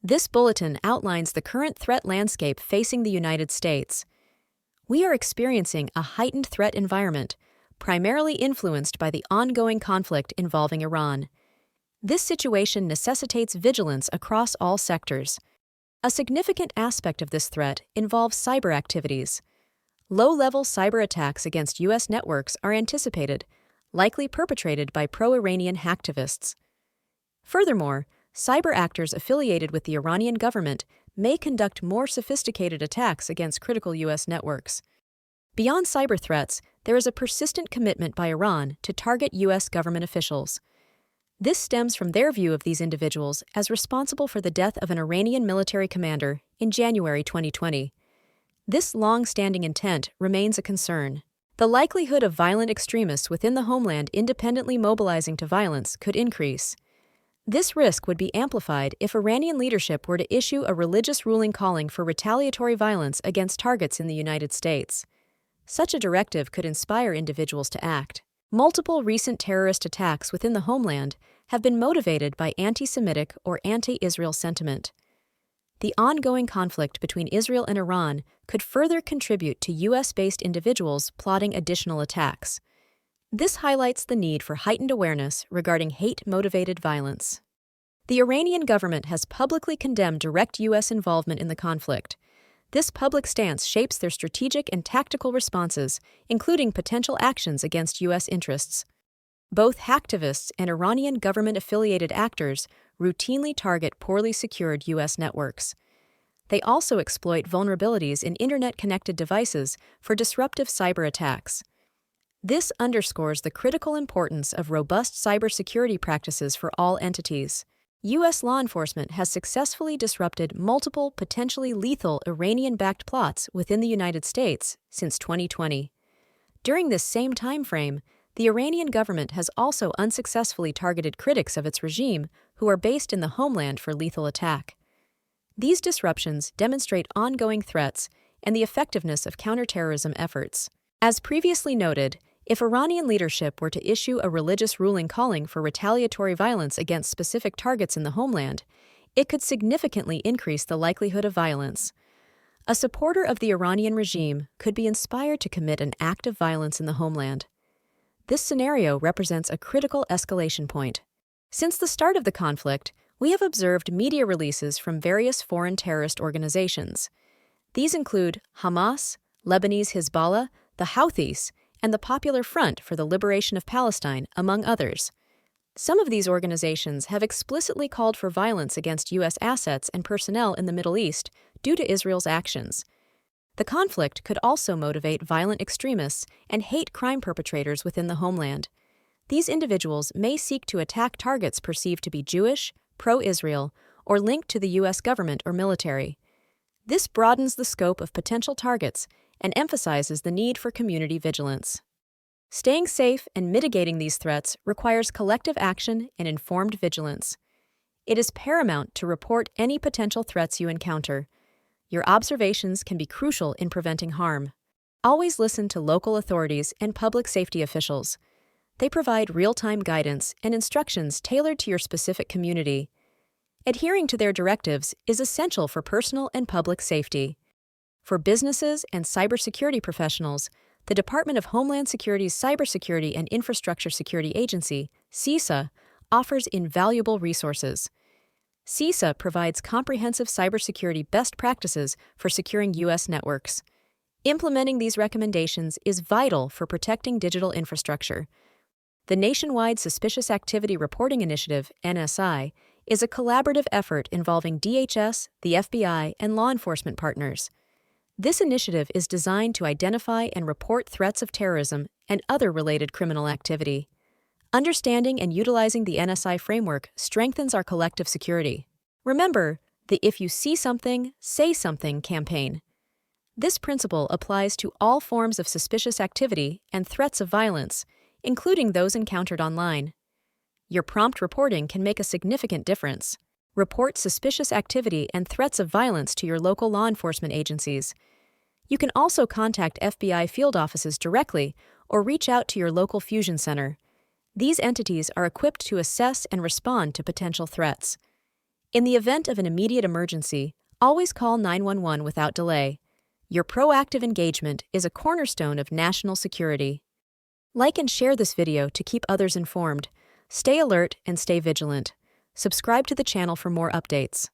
This bulletin outlines the current threat landscape facing the United States. We are experiencing a heightened threat environment, primarily influenced by the ongoing conflict involving Iran. This situation necessitates vigilance across all sectors. A significant aspect of this threat involves cyber activities. Low-level cyber attacks against U.S. networks are anticipated, likely perpetrated by pro-Iranian hacktivists. Furthermore, cyber actors affiliated with the Iranian government may conduct more sophisticated attacks against critical U.S. networks. Beyond cyber threats, there is a persistent commitment by Iran to target U.S. government officials. This stems from their view of these individuals as responsible for the death of an Iranian military commander in January 2020. This long-standing intent remains a concern. The likelihood of violent extremists within the homeland independently mobilizing to violence could increase. This risk would be amplified if Iranian leadership were to issue a religious ruling calling for retaliatory violence against targets in the United States. Such a directive could inspire individuals to act. Multiple recent terrorist attacks within the homeland have been motivated by anti-Semitic or anti-Israel sentiment. The ongoing conflict between Israel and Iran could further contribute to U.S.-based individuals plotting additional attacks. This highlights the need for heightened awareness regarding hate-motivated violence. The Iranian government has publicly condemned direct U.S. involvement in the conflict. This public stance shapes their strategic and tactical responses, including potential actions against U.S. interests. Both hacktivists and Iranian government-affiliated actors routinely target poorly secured U.S. networks. They also exploit vulnerabilities in Internet-connected devices for disruptive cyber attacks. This underscores the critical importance of robust cybersecurity practices for all entities. U.S. law enforcement has successfully disrupted multiple potentially lethal Iranian-backed plots within the United States since 2020. During this same time frame, the Iranian government has also unsuccessfully targeted critics of its regime who are based in the homeland for lethal attack. These disruptions demonstrate ongoing threats and the effectiveness of counterterrorism efforts. As previously noted, if Iranian leadership were to issue a religious ruling calling for retaliatory violence against specific targets in the homeland, it could significantly increase the likelihood of violence. A supporter of the Iranian regime could be inspired to commit an act of violence in the homeland. This scenario represents a critical escalation point. Since the start of the conflict, we have observed media releases from various foreign terrorist organizations. These include Hamas, Lebanese Hezbollah, the Houthis, and the Popular Front for the Liberation of Palestine, among others. Some of these organizations have explicitly called for violence against U.S. assets and personnel in the Middle East due to Israel's actions. The conflict could also motivate violent extremists and hate crime perpetrators within the homeland. These individuals may seek to attack targets perceived to be Jewish, pro-Israel, or linked to the U.S. government or military. This broadens the scope of potential targets and emphasizes the need for community vigilance. Staying safe and mitigating these threats requires collective action and informed vigilance. It is paramount to report any potential threats you encounter. Your observations can be crucial in preventing harm. Always listen to local authorities and public safety officials. They provide real-time guidance and instructions tailored to your specific community. Adhering to their directives is essential for personal and public safety. For businesses and cybersecurity professionals, the Department of Homeland Security's Cybersecurity and Infrastructure Security Agency, CISA, offers invaluable resources. CISA provides comprehensive cybersecurity best practices for securing U.S. networks. Implementing these recommendations is vital for protecting digital infrastructure. The Nationwide Suspicious Activity Reporting Initiative, NSI, is a collaborative effort involving DHS, the FBI, and law enforcement partners. This initiative is designed to identify and report threats of terrorism and other related criminal activity. Understanding and utilizing the NSI framework strengthens our collective security. Remember the If You See Something, Say Something campaign. This principle applies to all forms of suspicious activity and threats of violence, including those encountered online. Your prompt reporting can make a significant difference. Report suspicious activity and threats of violence to your local law enforcement agencies. You can also contact FBI field offices directly or reach out to your local fusion center. These entities are equipped to assess and respond to potential threats. In the event of an immediate emergency, always call 911 without delay. Your proactive engagement is a cornerstone of national security. Like and share this video to keep others informed. Stay alert and stay vigilant. Subscribe to the channel for more updates.